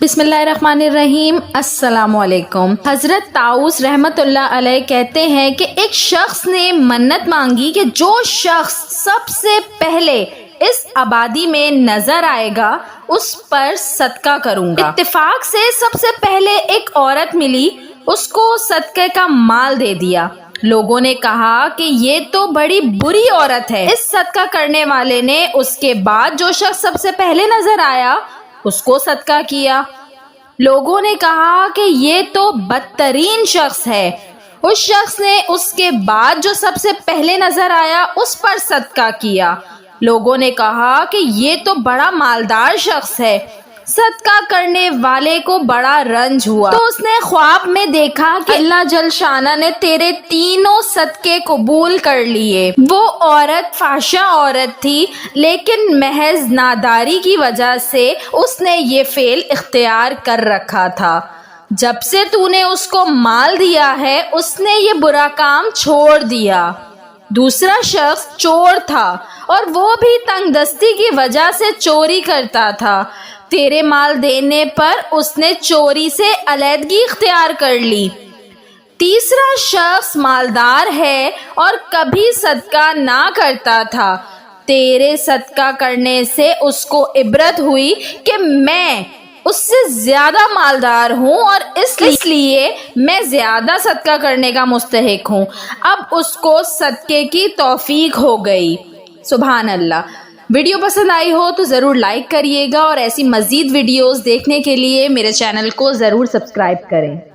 बिस्मिल्लाहिर्रहमानिर्रहीम। अस्सलाम वालेकुम। हज़रत ताऊस रहमत उल्लाह अलैह कहते हैं कि एक शख्स ने मन्नत मांगी कि जो शख्स सबसे पहले इस आबादी में नजर आएगा उस पर सदका करूंगा। इत्तेफाक से सबसे पहले एक औरत मिली, उसको सदके का माल दे दिया। लोगों ने कहा कि ये तो बड़ी बुरी औरत है। इस सदका करने वाले ने उसके बाद जो शख्स सबसे पहले नजर आया उसको सदका किया। लोगों ने कहा कि ये तो बदतरीन शख्स है। उस शख्स ने उसके बाद जो सबसे पहले नजर आया उस पर सदका किया। लोगों ने कहा कि ये तो बड़ा मालदार शख्स है। सदका करने वाले को बड़ा रंज हुआ, तो उसने ख्वाब में देखा कि अल्लाह जल शाना ने तेरे तीनों सदके कबूल कर लिए। वो औरत फाशा औरत थी, लेकिन महज नादारी की वजह से उसने ये फेल इख्तियार कर रखा था। जब से तूने उसको माल दिया है उसने ये बुरा काम छोड़ दिया। दूसरा शख्स चोर था और वो भी तंगदस्ती की वजह से चोरी करता था। तेरे माल देने पर उसने चोरी से अलहदगी इख्तियार कर ली। तीसरा शख्स मालदार है और कभी सदका ना करता था। तेरे सदका करने से उसको इबरत हुई कि मैं उससे ज्यादा मालदार हूँ और इसलिए मैं ज्यादा सदका करने का मुस्तहिक हूँ। अब उसको सदके की तौफीक हो गई। सुभान अल्लाह। वीडियो पसंद आई हो तो ज़रूर लाइक करिएगा और ऐसी मज़ीद वीडियोस देखने के लिए मेरे चैनल को ज़रूर सब्सक्राइब करें।